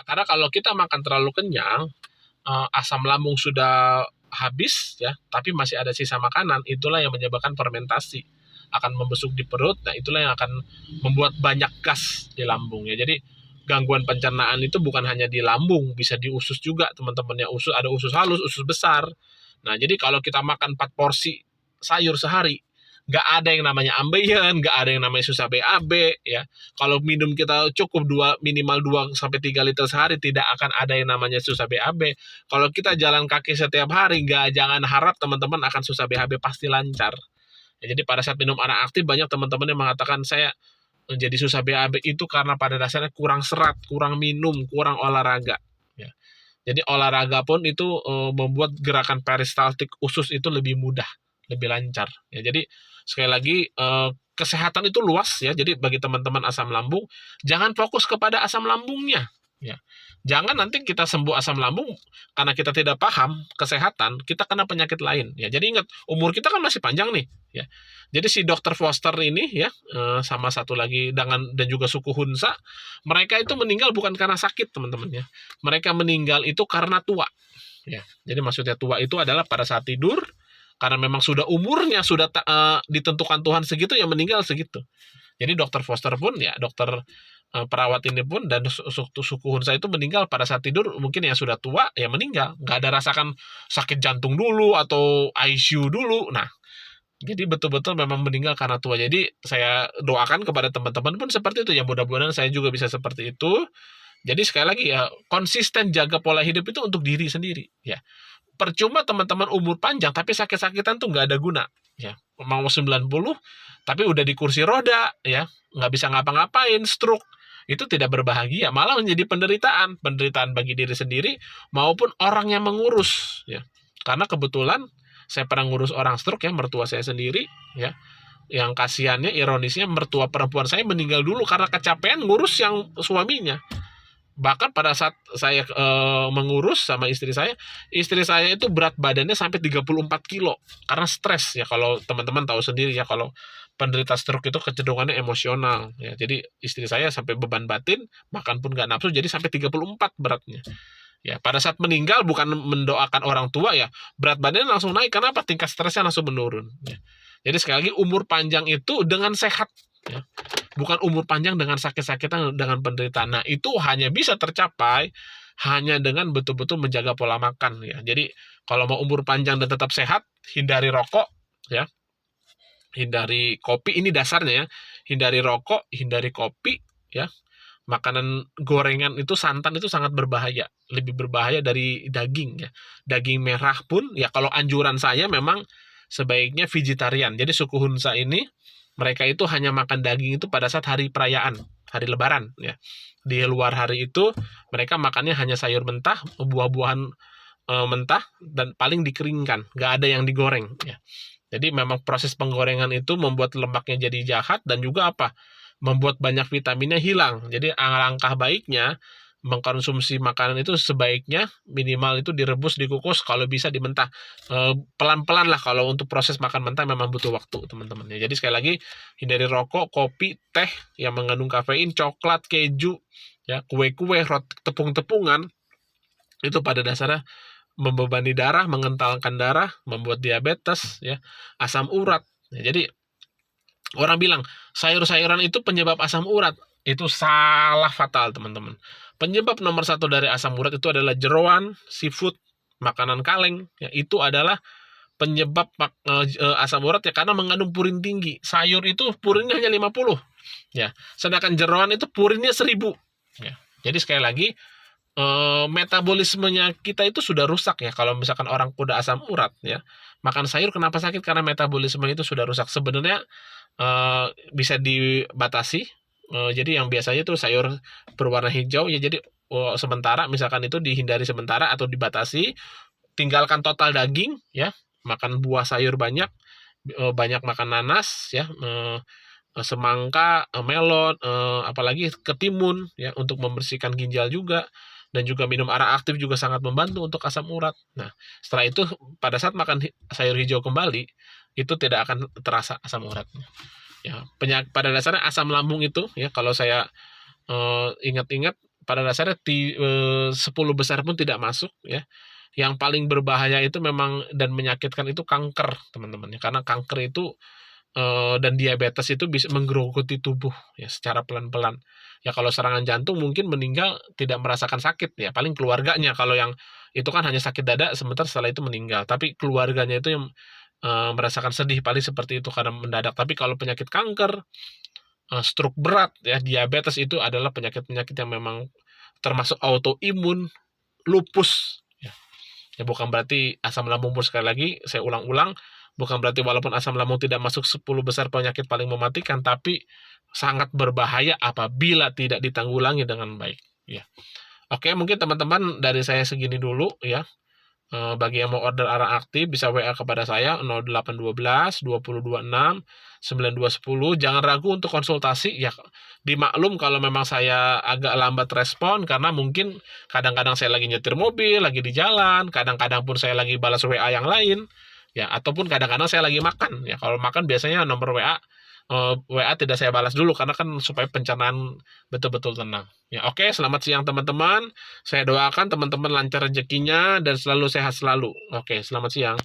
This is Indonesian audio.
Karena kalau kita makan terlalu kenyang, asam lambung sudah habis ya, tapi masih ada sisa makanan, itulah yang menyebabkan fermentasi, akan membusuk di perut. Nah, itulah yang akan membuat banyak gas di lambung ya. Jadi gangguan pencernaan itu bukan hanya di lambung, bisa di usus juga, teman-teman ya. Usus ada usus halus, usus besar. Nah, jadi kalau kita makan 4 porsi sayur sehari, nggak ada yang namanya ambeien, nggak ada yang namanya susah BAB ya. Kalau minum kita cukup minimal 2 sampai 3 liter sehari, tidak akan ada yang namanya susah BAB. Kalau kita jalan kaki setiap hari, jangan harap teman-teman akan susah BAB, pasti lancar. Ya, jadi pada saat minum arak aktif, banyak teman-teman yang mengatakan saya jadi susah BAB itu karena pada dasarnya kurang serat, kurang minum, kurang olahraga. Ya. Jadi olahraga pun itu membuat gerakan peristaltik usus itu lebih mudah, lebih lancar. Ya, jadi sekali lagi kesehatan itu luas ya. Jadi bagi teman-teman asam lambung, jangan fokus kepada asam lambungnya. Ya. Jangan nanti kita sembuh asam lambung karena kita tidak paham kesehatan, kita kena penyakit lain. Ya, jadi ingat, umur kita kan masih panjang nih. Ya. Jadi si dokter Foster ini ya, sama satu lagi dan juga suku Hunsa, mereka itu meninggal bukan karena sakit, teman-teman ya. Mereka meninggal itu karena tua. Ya. Jadi maksudnya tua itu adalah pada saat tidur, karena memang sudah umurnya sudah ditentukan Tuhan segitu, yang meninggal segitu. Jadi dokter Foster pun ya, dokter perawat ini pun dan suku Hunsa itu meninggal pada saat tidur, mungkin yang sudah tua ya meninggal, nggak ada rasakan sakit jantung dulu atau ICU dulu. Nah, jadi betul-betul memang meninggal karena tua. Jadi saya doakan kepada teman-teman pun seperti itu ya, mudah-mudahan saya juga bisa seperti itu. Jadi sekali lagi ya, konsisten jaga pola hidup itu untuk diri sendiri ya. Percuma teman-teman umur panjang tapi sakit-sakitan tuh nggak ada guna ya. Mau 90 tapi udah di kursi roda ya, nggak bisa ngapa-ngapain, stroke, itu tidak berbahagia, malah menjadi penderitaan bagi diri sendiri maupun orang yang mengurus ya. Karena kebetulan saya pernah ngurus orang stroke ya, mertua saya sendiri ya. Yang kasihannya, ironisnya, mertua perempuan saya meninggal dulu karena kecapean ngurus yang suaminya. Bahkan pada saat saya mengurus sama istri saya itu berat badannya sampai 34 kilo karena stres ya. Kalau teman-teman tahu sendiri ya, kalau penderita stroke itu kecenderungannya emosional ya. Jadi istri saya sampai beban batin, makan pun nggak nafsu, jadi sampai 34 beratnya. Ya, pada saat meninggal bukan mendoakan orang tua ya, berat badannya langsung naik. Kenapa? Tingkat stresnya langsung menurun ya. Jadi sekali lagi, umur panjang itu dengan sehat ya. Bukan umur panjang dengan sakit-sakitan, dengan penderitaan. Nah, itu hanya bisa tercapai hanya dengan betul-betul menjaga pola makan ya. Jadi kalau mau umur panjang dan tetap sehat, hindari rokok ya. Hindari kopi, ini dasarnya ya. Hindari rokok, hindari kopi ya. Makanan gorengan itu, santan itu sangat berbahaya, lebih berbahaya dari daging ya. Daging merah pun ya, kalau anjuran saya memang sebaiknya vegetarian. Jadi suku Hunsa ini, mereka itu hanya makan daging itu pada saat hari perayaan, hari lebaran ya. Di luar hari itu mereka makannya hanya sayur mentah, buah-buahan mentah, dan paling dikeringkan, nggak ada yang digoreng ya. Jadi memang proses penggorengan itu membuat lemaknya jadi jahat, dan juga membuat banyak vitaminnya hilang. Jadi alangkah baiknya mengkonsumsi makanan itu sebaiknya minimal itu direbus, dikukus, kalau bisa dimentah. Pelan-pelan lah, kalau untuk proses makan mentah memang butuh waktu, teman-teman ya. Jadi sekali lagi, hindari rokok, kopi, teh yang mengandung kafein, coklat, keju ya, kue-kue, roti, tepung-tepungan, itu pada dasarnya membebani darah, mengentalkan darah, membuat diabetes ya, asam urat ya. Jadi orang bilang sayur-sayuran itu penyebab asam urat, itu salah fatal, teman-teman. Penyebab nomor 1 dari asam urat itu adalah jeroan, seafood, makanan kaleng ya. Itu adalah penyebab asam urat ya, karena mengandung purin tinggi. Sayur itu purinnya hanya 50 ya, sedangkan jeroan itu purinnya 1000 ya. Jadi sekali lagi, metabolismenya kita itu sudah rusak ya. Kalau misalkan orang udah asam urat ya, makan sayur kenapa sakit? Karena metabolisme itu sudah rusak. Sebenarnya bisa dibatasi. Jadi yang biasanya tuh sayur berwarna hijau ya, jadi sementara misalkan itu dihindari sementara atau dibatasi. Tinggalkan total daging ya, makan buah sayur banyak, banyak makan nanas ya, semangka, melon, apalagi ketimun ya, untuk membersihkan ginjal juga. Dan juga minum arak aktif juga sangat membantu untuk asam urat. Nah, setelah itu pada saat makan sayur hijau kembali, itu tidak akan terasa asam uratnya. Ya, pada dasarnya asam lambung itu ya, kalau saya ingat-ingat, pada dasarnya 10 besar pun tidak masuk ya. Yang paling berbahaya itu memang dan menyakitkan itu kanker, teman-teman ya. Karena kanker itu dan diabetes itu bisa menggerogoti tubuh ya secara pelan-pelan. Ya kalau serangan jantung mungkin meninggal tidak merasakan sakit ya, paling keluarganya. Kalau yang itu kan hanya sakit dada sebentar setelah itu meninggal. Tapi keluarganya itu yang merasakan sedih paling seperti itu karena mendadak. Tapi kalau penyakit kanker, stroke berat ya, diabetes itu adalah penyakit-penyakit yang memang termasuk autoimun, lupus ya. Ya bukan berarti asam lambung pun, sekali lagi saya ulang-ulang, bukan berarti walaupun asam lambung tidak masuk 10 besar penyakit paling mematikan, tapi sangat berbahaya apabila tidak ditanggulangi dengan baik ya. Oke, mungkin teman-teman dari saya segini dulu ya. Bagi yang mau order arang aktif bisa WA kepada saya 0812 2026 9210. Jangan ragu untuk konsultasi ya. Dimaklum kalau memang saya agak lambat respon karena mungkin kadang-kadang saya lagi nyetir mobil, lagi di jalan, kadang-kadang pun saya lagi balas WA yang lain ya, ataupun kadang-kadang saya lagi makan ya. Kalau makan biasanya nomor WA tidak saya balas dulu karena kan supaya pencernaan betul-betul tenang. Ya, oke, selamat siang teman-teman. Saya doakan teman-teman lancar rezekinya dan selalu sehat selalu. Oke, selamat siang.